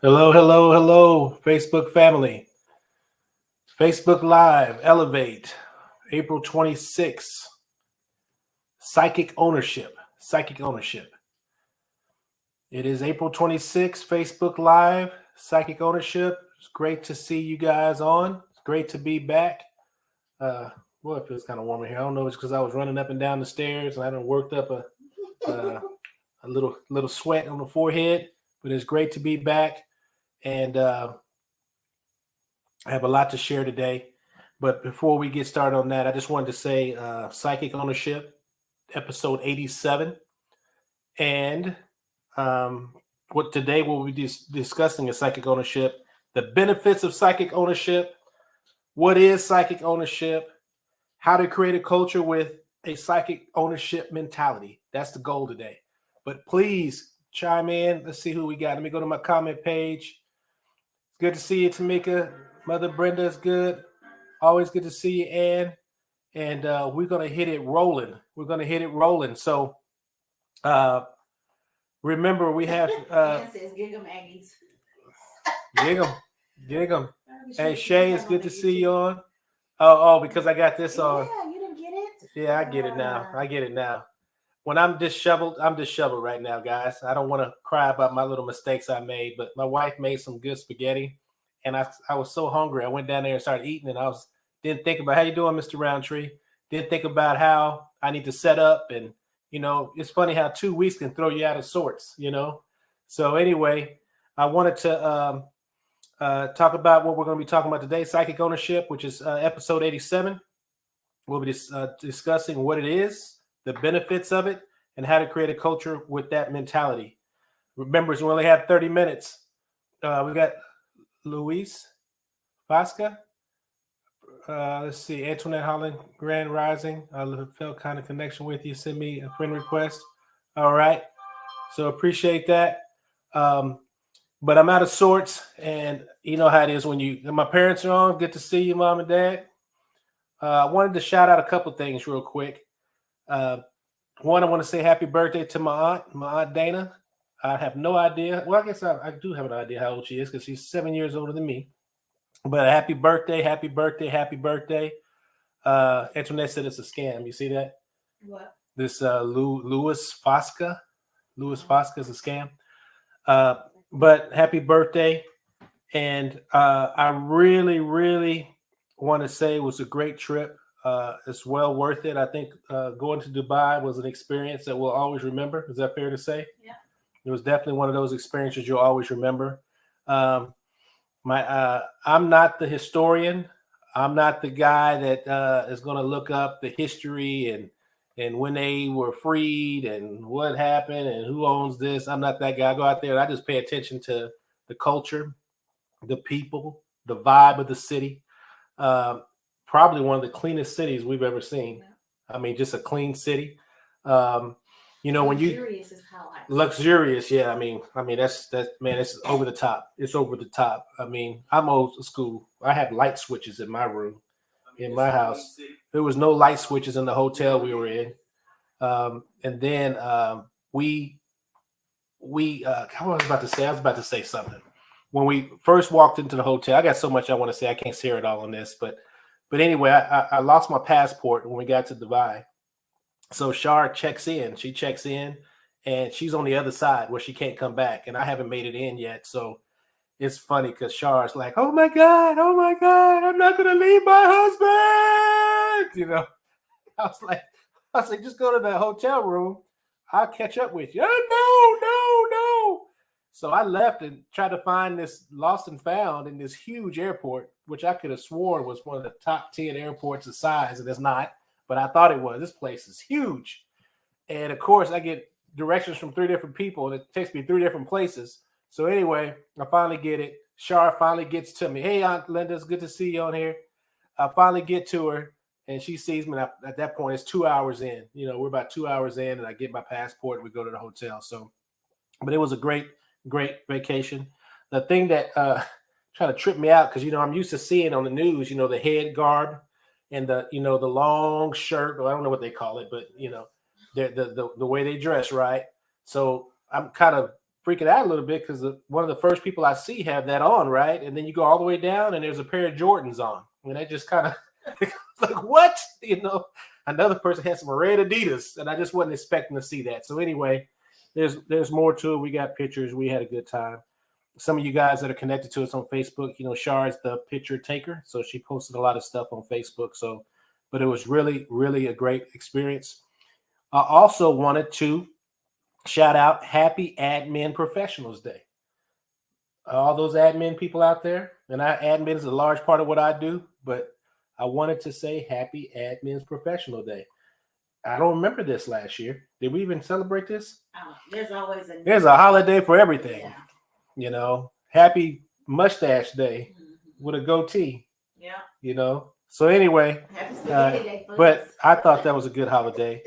Hello, hello, hello, Facebook family. Facebook Live, Elevate, April 26th. Psychic ownership. Psychic ownership. It is April 26th, Facebook Live, Psychic ownership. It's great to see you guys on. It's great to be back. Uh, Boy, it feels kind of warm in here. I don't know if it's because I was running up and down the stairs and I done worked up a little sweat on the forehead, but it's great to be back. And I have a lot to share today. But before we get started on that, I just wanted to say Psychic Ownership, episode 87. And what today we'll be discussing is psychic ownership, the benefits of psychic ownership, what is psychic ownership, how to create a culture with a psychic ownership mentality. That's the goal today. But please chime in. Let's see who we got. Let me go to my comment page. It's good to see you, Tamika. Mother Brenda is good. Always good to see you, Ann. And we're going to hit it rolling. We're going to hit it rolling. So remember, we have... says, gig 'em, Aggies. Gig 'em. Gig 'em. Hey, Shay, it's good to see you on. Oh, because I got this on. Yeah, you didn't get it? Yeah, I get it now. I get it now. When I'm disheveled right now, guys. I don't want to cry about my little mistakes I made, but my wife made some good spaghetti, and I was so hungry. I went down there and started eating, and didn't think about how you doing, Mr. Roundtree. Didn't think about how I need to set up, and it's funny how 2 weeks can throw you out of sorts. So anyway, I wanted to talk about what we're going to be talking about today: psychic ownership, which is episode 87. We'll be discussing what it is, the benefits of it, and how to create a culture with that mentality. Remember, we only have 30 minutes. We got Luis Vasca. Let's see, Antoinette Holland, Grand Rising. I felt kind of connection with you. Send me a friend request. All right. So appreciate that. But I'm out of sorts, and you know how it is when my parents are on. Good to see you, Mom and Dad. I wanted to shout out a couple things real quick. One, I want to say happy birthday to my aunt Dana. I have no idea. Well, I guess I do have an idea how old she is because she's 7 years older than me. But happy birthday, happy birthday, happy birthday. Antoinette said it's a scam. You see that? What? This Louis Fosca. Louis Fosca is a scam. But happy birthday. And I really, really want to say it was a great trip. It's well worth it. I think going to Dubai was an experience that we'll always remember. Is that fair to say? Yeah. It was definitely one of those experiences you'll always remember. I'm not the historian. I'm not the guy that is going to look up the history and when they were freed and what happened and who owns this. I'm not that guy. I go out there and I just pay attention to the culture, the people, the vibe of the city. Probably one of the cleanest cities we've ever seen. Yeah. I mean, just a clean city. When luxurious is how I luxurious, yeah. I mean, that's man, it's over the top. It's over the top. I mean, I'm old school. I have light switches in my room, in my house. There was no light switches in the hotel we were in. And then we I was about to say something. When we first walked into the hotel, I got so much I want to say. I can't share it all on this, but anyway, I lost my passport when we got to Dubai. So Shar checks in. She checks in, and she's on the other side where she can't come back, and I haven't made it in yet. So it's funny because Shar's like, "Oh my god, I'm not gonna leave my husband." I was like, just go to the hotel room. I'll catch up with you. Oh, no. So I left and tried to find this lost and found in this huge airport, which I could have sworn was one of the top 10 airports of size, and it's not, but I thought it was. This place is huge. And of course, I get directions from 3 different people, and it takes me 3 different places. So anyway, I finally get it. Shar finally gets to me. Hey, Aunt Linda, it's good to see you on here. I finally get to her. And she sees me. At that point, it's 2 hours in. We're about 2 hours in, and I get my passport. And we go to the hotel. So, but it was a great, great vacation. The thing that trying to trip me out because I'm used to seeing on the news, the head garb and the the long shirt. Or I don't know what they call it, but the way they dress, right? So I'm kind of freaking out a little bit because one of the first people I see have that on, right? And then you go all the way down and there's a pair of Jordans on. And I just kind of like, what? Another person had some red Adidas, and I just wasn't expecting to see that. So anyway, there's more to it. We got pictures. We had a good time. Some of you guys that are connected to us on Facebook, Shar the picture taker. So she posted a lot of stuff on Facebook. So, but it was really, really a great experience. I also wanted to shout out Happy Admin Professionals Day. All those admin people out there, and admin is a large part of what I do, but I wanted to say Happy Admin's Professional Day. I don't remember this last year. Did we even celebrate this? There's a holiday for everything. Yeah. Happy Mustache Day with a goatee. Yeah. So anyway, but I thought that was a good holiday.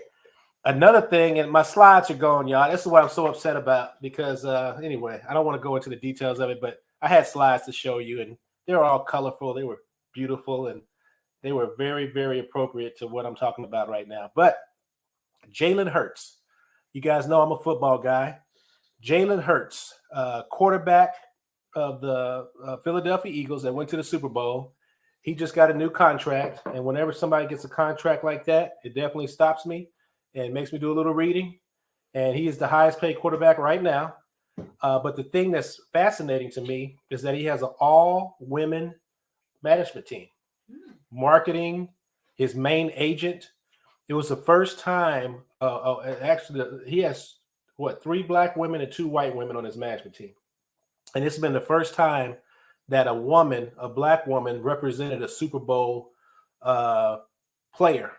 Another thing, and my slides are gone, y'all. This is what I'm so upset about because anyway, I don't want to go into the details of it, but I had slides to show you, and they were all colorful. They were beautiful, and they were very, very appropriate to what I'm talking about right now. But Jalen Hurts, you guys know I'm a football guy. Jalen Hurts, quarterback of the Philadelphia Eagles that went to the Super Bowl. He just got a new contract, and whenever somebody gets a contract like that, it definitely stops me and makes me do a little reading. And he is the highest paid quarterback right now. But the thing that's fascinating to me is that he has an all-women management team. Marketing, his main agent. It was the first time, actually, he has, 3 black women and 2 white women on his management team. And it's been the first time that a black woman, represented a Super Bowl player.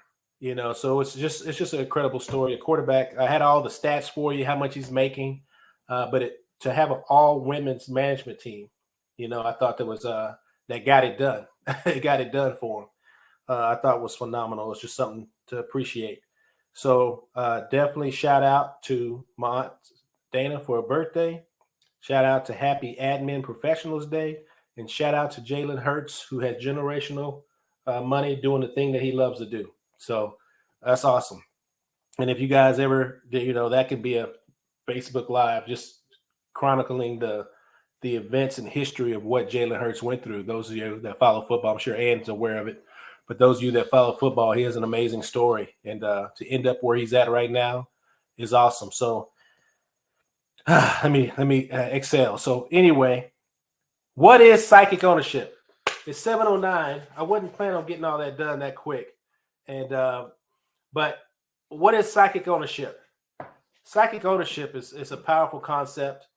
So it's just an incredible story. A quarterback. I had all the stats for you, how much he's making, but to have an all women's management team, I thought that got it done. It got it done for him. I thought it was phenomenal. It's just something to appreciate. So definitely shout out to my Aunt Dana for her birthday. Shout out to Happy Admin Professionals Day, and shout out to Jalen Hurts, who has generational money doing the thing that he loves to do. So that's awesome. And if you guys ever, that could be a Facebook Live, just chronicling the events and history of what Jalen Hurts went through. Those of you that follow football, I'm sure Ann's aware of it. But those of you that follow football, he has an amazing story. And to end up where he's at right now is awesome. So let me excel. So anyway, what is psychic ownership? It's 7:09. I wasn't planning on getting all that done that quick. And but what is psychic ownership? Psychic ownership is a powerful concept.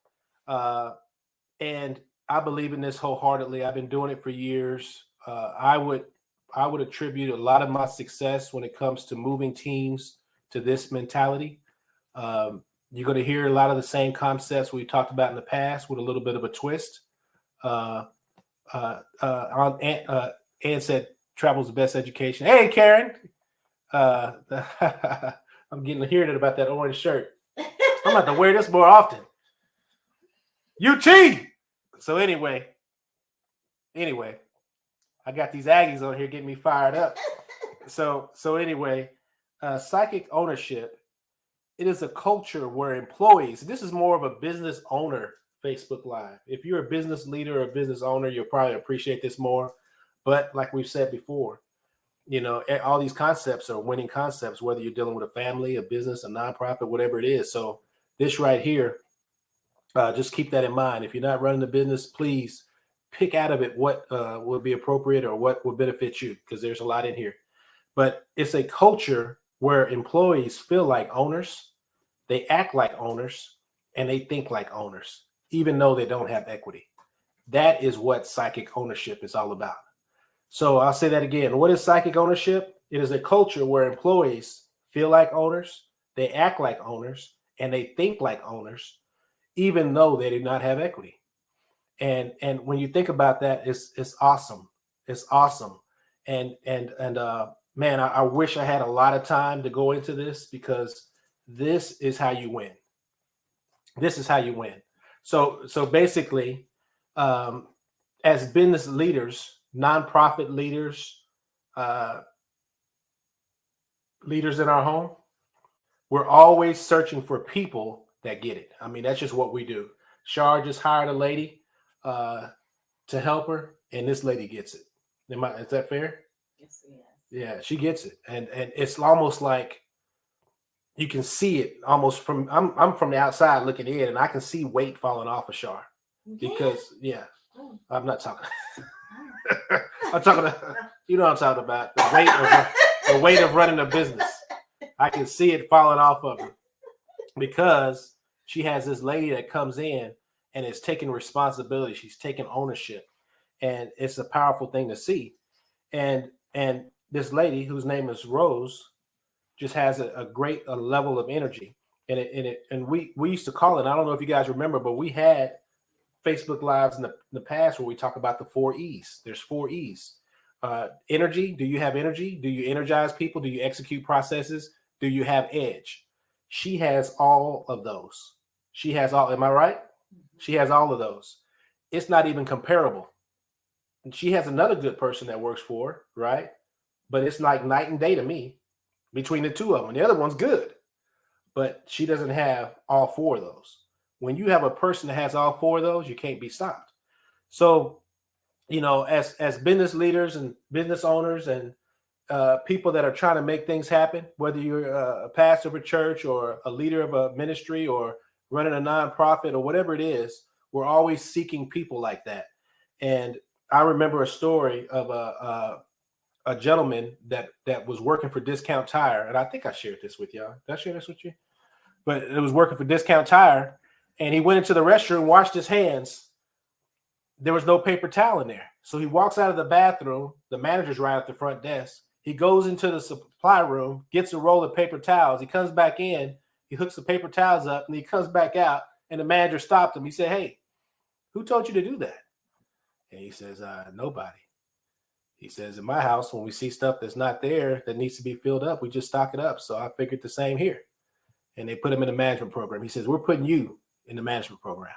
And I believe in this wholeheartedly. I've been doing it for years. I would attribute a lot of my success when it comes to moving teams to this mentality. You're going to hear a lot of the same concepts we talked about in the past with a little bit of a twist. Ann said, travel's the best education. Hey, Karen. I'm getting hearing about that orange shirt. I'm about to wear this more often. UT. So anyway, I got these Aggies on here getting me fired up. So anyway, psychic ownership. It is a culture where employees. This is more of a business owner Facebook Live. If you're a business leader or a business owner, you'll probably appreciate this more. But like we've said before, all these concepts are winning concepts, whether you're dealing with a family, a business, a nonprofit, whatever it is. So this right here, just keep that in mind. If you're not running the business, please pick out of it what would be appropriate or what would benefit you, because there's a lot in here. But it's a culture where employees feel like owners, they act like owners, and they think like owners, even though they don't have equity. That is what psychic ownership is all about. So I'll say that again. What is psychic ownership? It is a culture where employees feel like owners, they act like owners, and they think like owners, even though they do not have equity. And when you think about that, it's awesome. It's awesome. And man, I wish I had a lot of time to go into this, because this is how you win. This is how you win. So basically, as business leaders, nonprofit leaders, leaders in our home, we're always searching for people that get it. I mean, that's just what we do. Shar just hired a lady to help her, and this lady gets it. Is that fair? Yes, yes. Yeah, she gets it, and it's almost like you can see it almost from. I'm from the outside looking in, and I can see weight falling off of Shar because I'm not talking. I'm talking about, you know what I'm talking about, the weight of running a business. I can see it falling off of her because she has this lady that comes in and is taking responsibility. She's taking ownership, and it's a powerful thing to see. And this lady whose name is Rose just has a great level of energy. And we used to call it. I don't know if you guys remember, but we had Facebook Lives in the past where we talk about the 4 E's. There's 4 E's. Energy. Do you have energy? Do you energize people? Do you execute processes? Do you have edge? She has all of those. She has all. Am I right? She has all of those. It's not even comparable. And she has another good person that works for her, right? But it's like night and day to me between the two of them. The other one's good, but she doesn't have all 4 of those. When you have a person that has all 4 of those, you can't be stopped. So, you know, as business leaders and business owners and people that are trying to make things happen, whether you're a pastor of a church or a leader of a ministry or running a nonprofit or whatever it is, we're always seeking people like that. And I remember a story of a gentleman that was working for Discount Tire, and I think I shared this with y'all. Did I share this with you? But it was working for Discount Tire, and he went into the restroom, washed his hands. There was no paper towel in there. So he walks out of the bathroom. The manager's right at the front desk. He goes into the supply room, gets a roll of paper towels. He comes back in. He hooks the paper towels up, and he comes back out, and the manager stopped him. He said, "Hey, who told you to do that?" And he says, "Nobody." He says, "In my house, when we see stuff that's not there that needs to be filled up, we just stock it up. So I figured the same here." And they put him in the management program. He says, "We're putting you in the management program."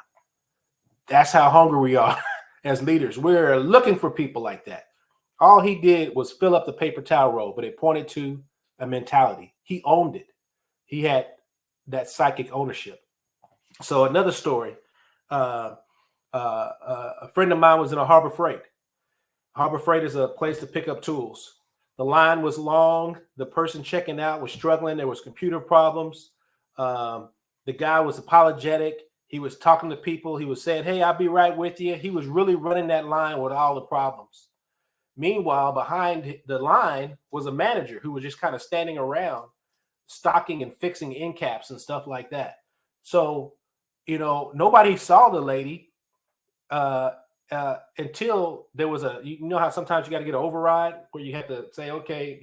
That's how hungry we are as leaders. We're looking for people like that. All he did was fill up the paper towel roll, but it pointed to a mentality. He owned it. He had that psychic ownership. So another story, a friend of mine was in a Harbor Freight. Harbor Freight is a place to pick up tools. The line was long. The person checking out was struggling. There was computer problems. The guy was apologetic. He was talking to people. He was saying, "Hey, I'll be right with you." He was really running that line with all the problems. Meanwhile, behind the line was a manager who was just kind of standing around, stocking and fixing end caps and stuff like that. So, you know, nobody saw the lady until there was you know how sometimes you got to get an override where you have to say, "Okay,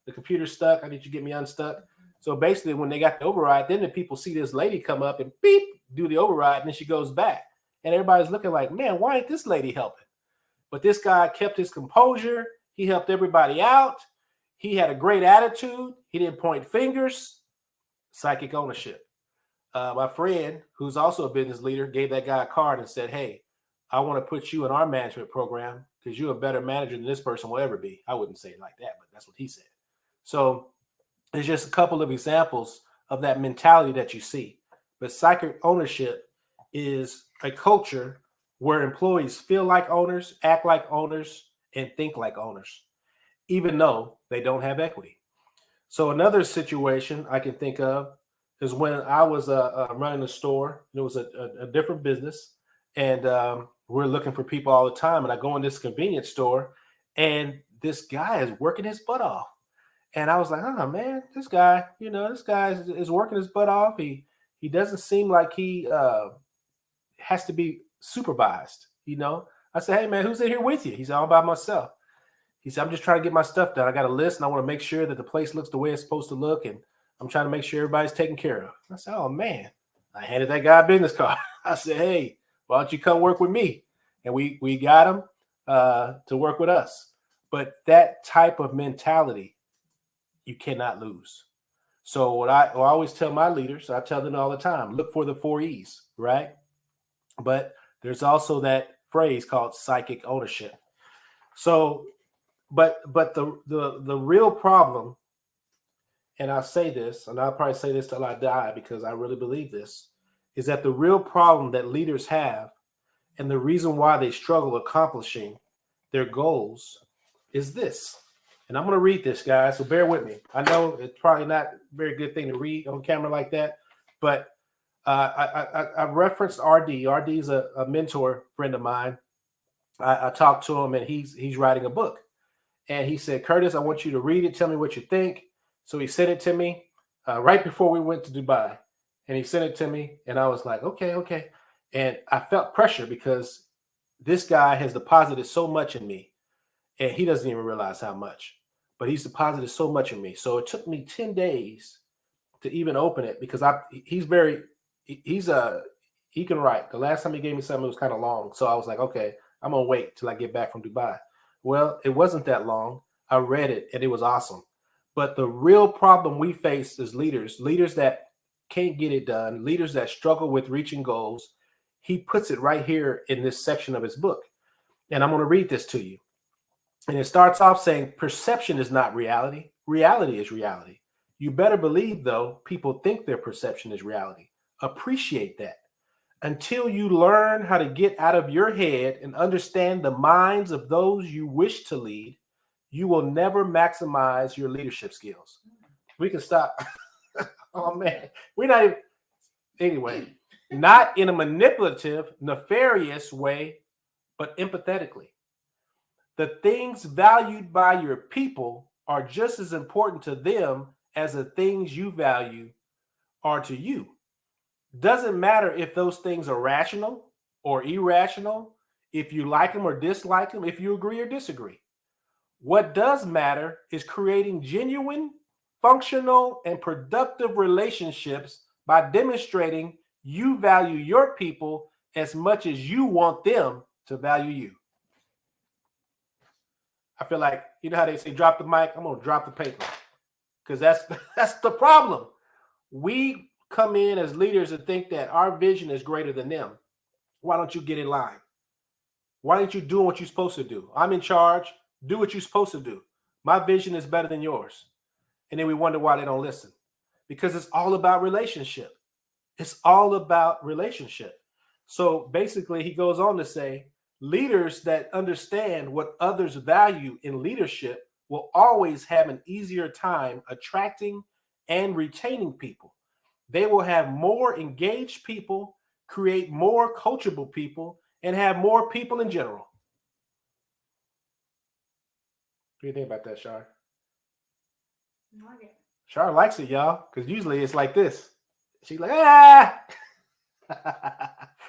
the computer's stuck. I need you to get me unstuck." So basically, when they got the override, then the people see this lady come up and beep, do the override, and then she goes back. And everybody's looking like, "Man, why ain't this lady helping?" But this guy kept his composure. He helped everybody out. He had a great attitude. He didn't point fingers. Psychic ownership. My friend, who's also a business leader, gave that guy a card and said, "Hey, I want to put you in our management program because you're a better manager than this person will ever be." I wouldn't say it like that, but that's what he said. So there's just a couple of examples of that mentality that you see. But psychic ownership is a culture where employees feel like owners, act like owners, and think like owners, even though they don't have equity. So another situation I can think of is when I was running a store. It was a different business, and we're looking for people all the time. And I go in this convenience store, and this guy is working his butt off. And I was like, "Oh man, this guy, this guy is working his butt off. He doesn't seem like he has to be supervised." I said, "Hey man, who's in here with you?" He said, "All by myself." He said, "I'm just trying to get my stuff done. I got a list, and I want to make sure that the place looks the way it's supposed to look, and I'm trying to make sure everybody's taken care of." I said, "Oh man." I handed that guy a business card. I said, "Hey, why don't you come work with me?" And we got him to work with us. But that type of mentality you cannot lose. So what I always tell my leaders, I tell them all the time, look for the 4 E's, right? But there's also that phrase called psychic ownership. So, but the real problem, and I'll say this, and I'll probably say this till I die because I really believe this, is that the real problem that leaders have and the reason why they struggle accomplishing their goals is this. And I'm going to read this, guys, so bear with me. I know it's probably not a very good thing to read on camera like that, but I referenced RD. RD is a mentor friend of mine. I talked to him, and he's writing a book. And he said, Curtis, I want you to read it. Tell me what you think. So he sent it to me right before we went to Dubai. And he sent it to me, and I was like, okay. And I felt pressure because this guy has deposited so much in me, and he doesn't even realize how much. But he's deposited so much in me. So it took me 10 days to even open it because he can write. The last time he gave me something, it was kind of long. So I was like, okay, I'm going to wait till I get back from Dubai. Well, it wasn't that long. I read it, and it was awesome. But the real problem we face as leaders that can't get it done, leaders that struggle with reaching goals, he puts it right here in this section of his book. And I'm going to read this to you. And it starts off saying, perception is not reality. Reality is reality. You better believe, though, people think their perception is reality. Appreciate that. Until you learn how to get out of your head and understand the minds of those you wish to lead, you will never maximize your leadership skills. We can stop. Oh, man. We're not even. Anyway, not in a manipulative, nefarious way, but empathetically. The things valued by your people are just as important to them as the things you value are to you. Doesn't matter if those things are rational or irrational, if you like them or dislike them, if you agree or disagree. What does matter is creating genuine, functional, and productive relationships by demonstrating you value your people as much as you want them to value you. I feel like, you know how they say drop the mic? I'm going to drop the paper because that's the problem. We come in as leaders and think that our vision is greater than them. Why don't you get in line? Why aren't you doing what you're supposed to do? I'm in charge. Do what you're supposed to do. My vision is better than yours. And then we wonder why they don't listen. Because it's all about relationship. It's all about relationship. So basically, he goes on to say, leaders that understand what others value in leadership will always have an easier time attracting and retaining people. They will have more engaged people, create more coachable people, and have more people in general. What do you think about that, Shar? Shar likes it, y'all, because usually it's like this. She's like, ah!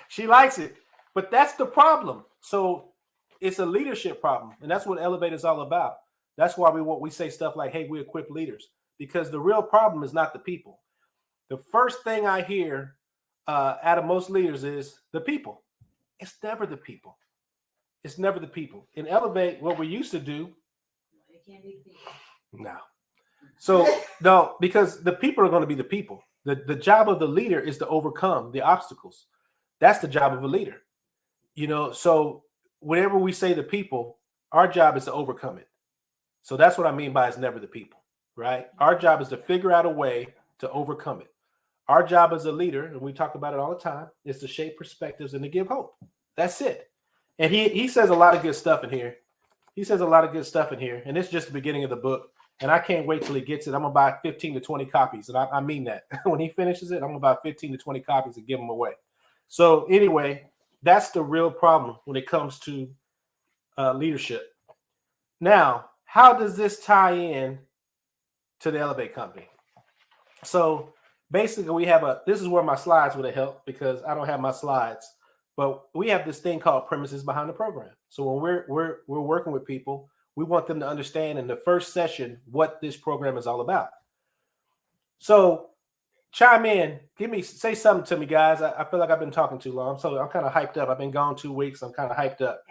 She likes it. But that's the problem. So it's a leadership problem. And that's what Elevate is all about. That's why we say stuff like, hey, we equip leaders. Because the real problem is not the people. The first thing I hear out of most leaders is the people. It's never the people. It's never the people. In Elevate, what we used to do. It can't be the people. No. So, no, because the people are going to be the people. The job of the leader is to overcome the obstacles. That's the job of a leader. You know, so whenever we say the people, our job is to overcome it. So that's what I mean by it's never the people, right? Our job is to figure out a way to overcome it. Our job as a leader, and we talk about it all the time, is to shape perspectives and to give hope. That's it. And he says a lot of good stuff in here. He says a lot of good stuff in here. And it's just the beginning of the book. And I can't wait till he gets it. I'm going to buy 15 to 20 copies. And I mean that. When he finishes it, I'm going to buy 15 to 20 copies and give them away. So anyway, that's the real problem when it comes to leadership. Now, how does this tie in to the Elevate Company? So basically, we have this is where my slides would have helped because I don't have my slides. But we have this thing called premises behind the program. So when we're working with people, we want them to understand in the first session what this program is all about. So chime in, say something to me, guys. I feel like I've been talking too long, so I'm kind of hyped up. I've been gone 2 weeks. I'm kind of hyped up.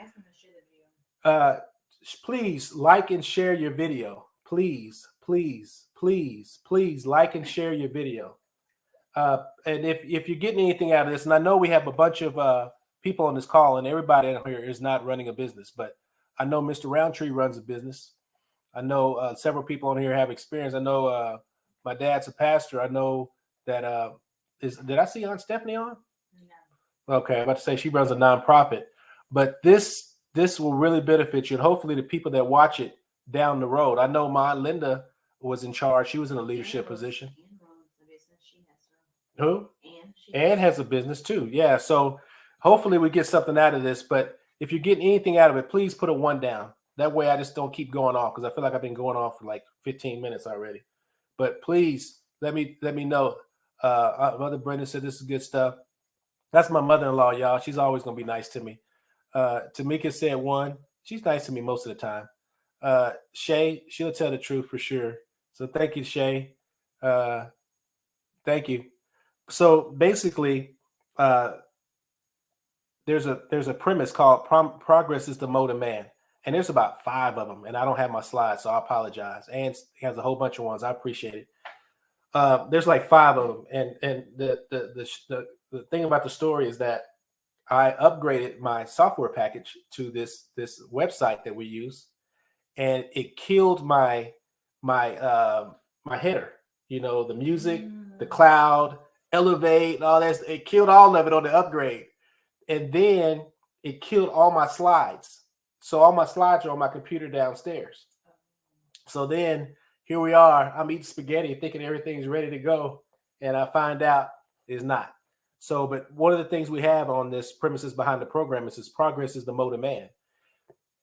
Please like and share your video. Please like and share your video. And if you're getting anything out of this, and I know we have a bunch of people on this call, and everybody in here is not running a business, but I know Mr. Roundtree runs a business. I know several people on here have experience. I know my dad's a pastor. I know that did I see Aunt Stephanie on? Okay, I'm about to say she runs a nonprofit, but this will really benefit you, and hopefully the people that watch it down the road. I know my Linda was in charge; she was in a leadership position. Anne runs the business. She has Who? her. And she Ann has a business too. Yeah, so hopefully we get something out of this. But if you're getting anything out of it, please put a 1 down. That way, I just don't keep going off because I feel like I've been going off for like 15 minutes already. But please let me know. Mother Brenda said this is good stuff. That's my mother-in-law, y'all. She's always gonna be nice to me. Tamika said 1. She's nice to me most of the time. Shay, she'll tell the truth for sure. So thank you, Shay. Uh, thank you. So basically, uh, there's a premise called progress is the mode of man, and there's about 5 of them, and I don't have my slides, so I apologize. And he has a whole bunch of ones. I appreciate it. There's like 5 of them, and the thing about the story is that I upgraded my software package to this website that we use, and it killed my header. You know, the music, the cloud, elevate, and all that. It killed all of it on the upgrade, and then it killed all my slides. So all my slides are on my computer downstairs. So then here we are. I'm eating spaghetti, thinking everything's ready to go, and I find out it's not. So, but one of the things we have on this premises behind the program is progress is the mode of man,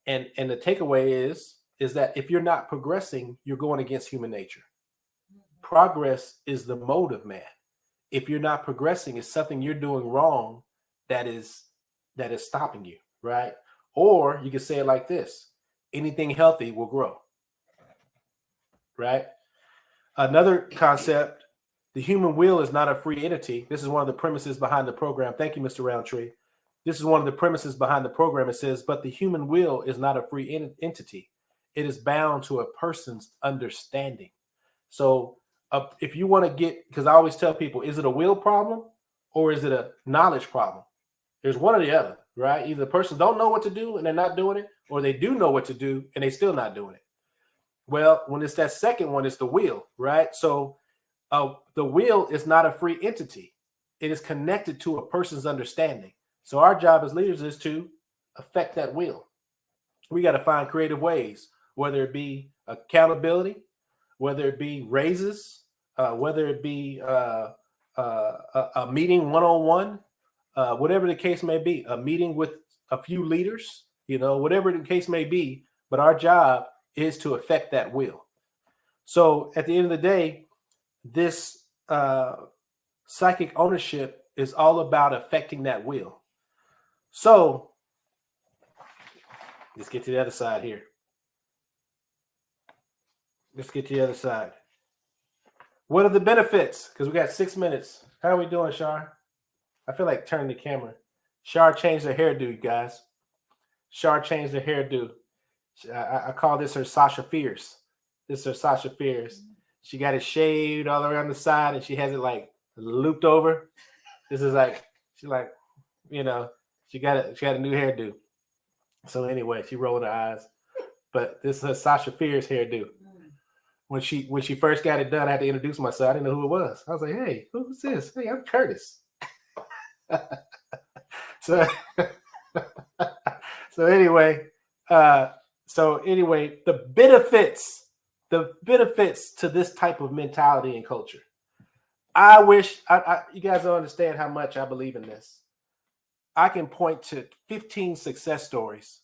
and the takeaway is that if you're not progressing, you're going against human nature. Progress is the mode of man. If you're not progressing, it's something you're doing wrong that is stopping you, right? Or you can say it like this: anything healthy will grow, right? Another concept: the human will is not a free entity. This is one of the premises behind the program. Thank you, Mr. Roundtree. This is one of the premises behind the program. It says, but the human will is not a free entity. It is bound to a person's understanding. So if you want to get, because I always tell people, is it a will problem or is it a knowledge problem? There's one or the other, right? Either the person don't know what to do and they're not doing it, or they do know what to do and they still not doing it. Well, when it's that second one, it's the will, right? So the will is not a free entity. It is connected to a person's understanding. So our job as leaders is to affect that will. We got to find creative ways, whether it be accountability, whether it be raises, whether it be a meeting one-on-one, whatever the case may be, a meeting with a few leaders, whatever the case may be. But our job is to affect that will. So at the end of the day, this psychic ownership is all about affecting that will. So let's get to the other side here. Let's get to the other side. What are the benefits? Because we got 6 minutes. How are we doing, Shar? I feel like turning the camera. Shar changed her hairdo, you guys. Shar changed her hairdo. I call this her Sasha Fierce. This is her Sasha Fierce. She got it shaved all around the side, and she has it like looped over. This is like she got a new hairdo. So anyway, she rolled her eyes. But this is her Sasha Fierce hairdo. When she first got it done, I had to introduce myself. I didn't know who it was. I was like, "Hey, who's this? Hey, I'm Curtis." so anyway, the benefits to this type of mentality and culture. I wish you guys don't understand how much I believe in this. I can point to 15 success stories.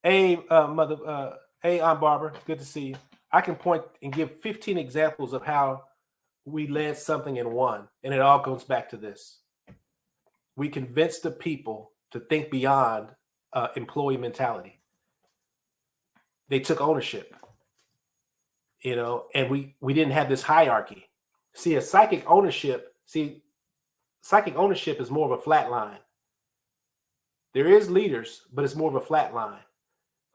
Aunt Barbara, it's good to see you. I can point and give 15 examples of how we led something and won, and it all goes back to this. We convinced the people to think beyond employee mentality. They took ownership, and we didn't have this hierarchy. Psychic ownership is more of a flat line. There is leaders, but it's more of a flat line.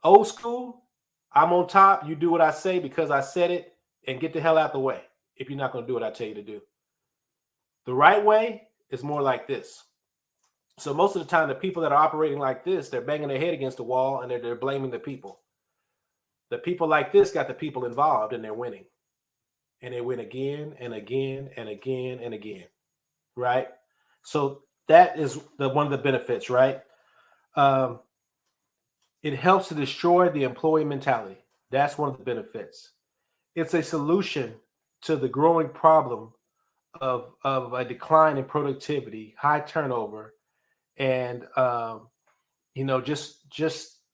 Old school, I'm on top. You do what I say because I said it, and get the hell out the way if you're not going to do what I tell you to do. The right way is more like this. So most of the time, the people that are operating like this, they're banging their head against the wall and they're blaming the people. The people like this got the people involved and they're winning. And they win again and again and again and again. Right? So that is one of the benefits, right? Um, it helps to destroy the employee mentality. That's one of the benefits. It's a solution to the growing problem of a decline in productivity, high turnover, and just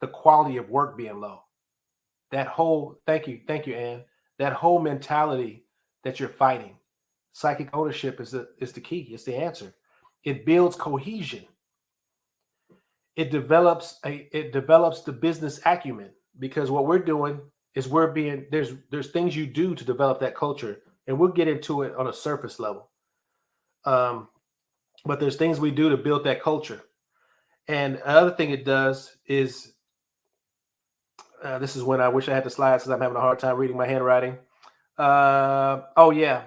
the quality of work being low. That whole thank you, Ann. That whole mentality that you're fighting. Psychic ownership is the key. It's the answer. It builds cohesion. It develops the business acumen, because what we're doing is we're being there's things you do to develop that culture, and we'll get into it on a surface level. Um, but there's things we do to build that culture. And another thing it does is this is when I wish I had the slides because I'm having a hard time reading my handwriting. Oh yeah,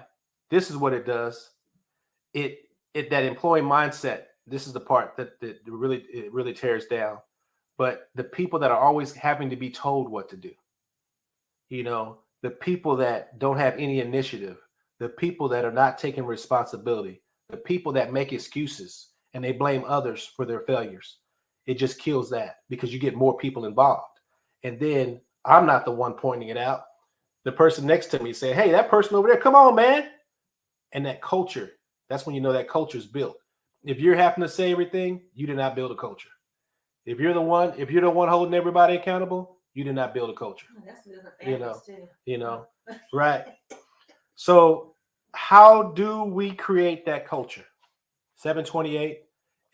this is what it does. It that employee mindset. This is the part that really tears down. But the people that are always having to be told what to do, the people that don't have any initiative, the people that are not taking responsibility, the people that make excuses and they blame others for their failures. It just kills that, because you get more people involved. And then I'm not the one pointing it out. The person next to me say, hey, that person over there, come on, man. And that culture, that's when you know that culture is built. If you're having to say everything, you did not build a culture. If you're the one holding everybody accountable, you did not build a culture. That's too. Right. So how do we create that culture? 7:28.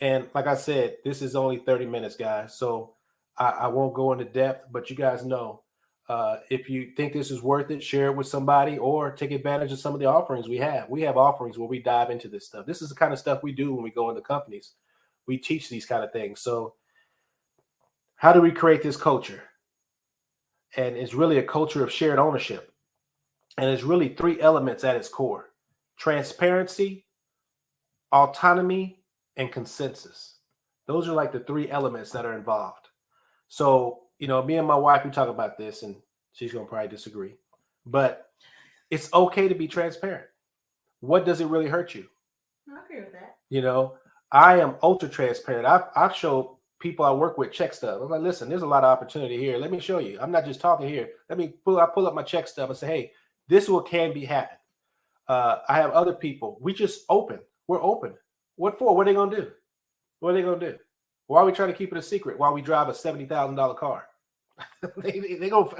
And like I said, this is only 30 minutes, guys. So I won't go into depth, but you guys know, if you think this is worth it, share it with somebody or take advantage of some of the offerings we have. We have offerings where we dive into this stuff. This is the kind of stuff we do when we go into companies. We teach these kind of things. So how do we create this culture? And it's really a culture of shared ownership. And it's really three elements at its core: transparency, autonomy, and consensus. Those are like the three elements that are involved. So, me and my wife, we talk about this, and she's going to probably disagree, but it's okay to be transparent. What does it really hurt you? I agree with that. I am ultra transparent. I've showed people I work with check stub. I'm like, listen, there's a lot of opportunity here. Let me show you. I'm not just talking here. I pull up my check stub and say, hey, this is what can be happening. I have other people. We just open. We're open. What for? What are they going to do? What are they going to do? Why are we trying to keep it a secret while we drive a $70,000 car? they go,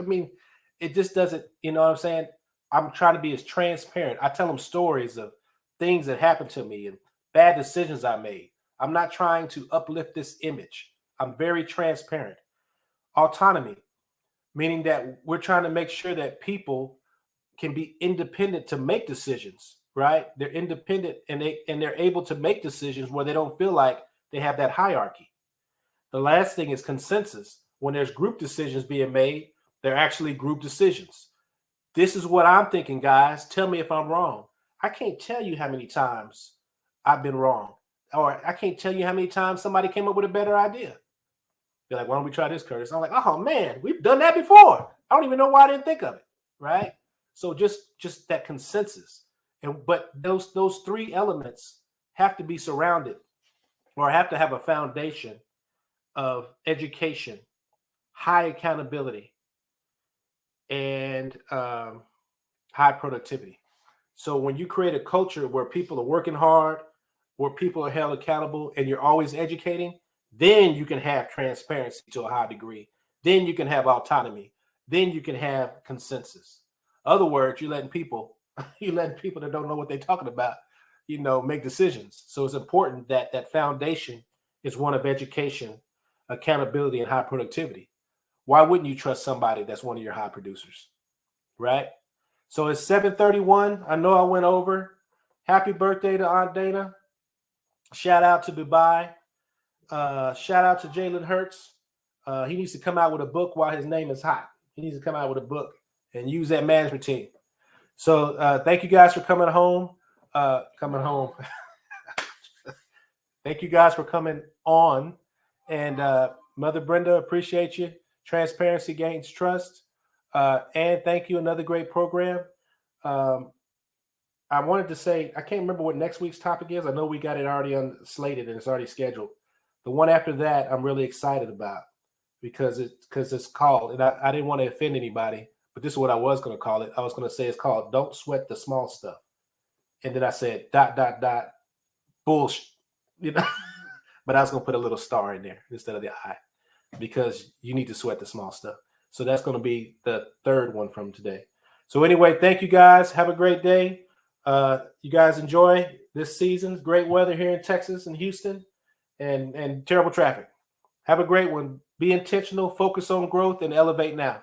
it just doesn't, you know what I'm saying? I'm trying to be as transparent. I tell them stories of things that happened to me and bad decisions I made. I'm not trying to uplift this image. I'm very transparent. Autonomy, meaning that we're trying to make sure that people can be independent to make decisions, right? They're independent and they're able to make decisions where they don't feel like they have that hierarchy. The last thing is consensus. When there's group decisions being made, they're actually group decisions. This is what I'm thinking, guys. Tell me if I'm wrong. I can't tell you how many times I've been wrong. Or I can't tell you how many times somebody came up with a better idea. They're like, why don't we try this, Curtis? I'm like, oh man, we've done that before. I don't even know why I didn't think of it. Right? So just that consensus. But those three elements have to be surrounded or have to have a foundation of education, high accountability, and high productivity. So when you create a culture where people are working hard, where people are held accountable, and you're always educating, then you can have transparency to a high degree. Then you can have autonomy. Then you can have consensus. Other words, you're letting people that don't know what they're talking about, make decisions. So it's important that that foundation is one of education, accountability, and high productivity. Why wouldn't you trust somebody that's one of your high producers, right? So it's 7:31. I know I went over. Happy birthday to Aunt Dana. Shout out to Dubai. Shout out to Jalen Hurts. He needs to come out with a book while his name is hot. He needs to come out with a book and use that management team. So thank you guys for coming home. Thank you guys for coming on. And Mother Brenda, appreciate you. Transparency gains trust. And thank you. Another great program. I wanted to say, I can't remember what next week's topic is. I know we got it already slated and it's already scheduled. The one after that, I'm really excited about because it's called, and I didn't want to offend anybody, but this is what I was going to call it. I was going to say it's called "Don't Sweat the Small Stuff," and then I said ... bullshit, you know. But I was going to put a little star in there instead of the I, because you need to sweat the small stuff. So that's going to be the third one from today. So anyway, thank you guys. Have a great day. You guys enjoy this season. Great weather here in Texas and Houston, and terrible traffic. Have a great one. Be intentional, focus on growth, and elevate now.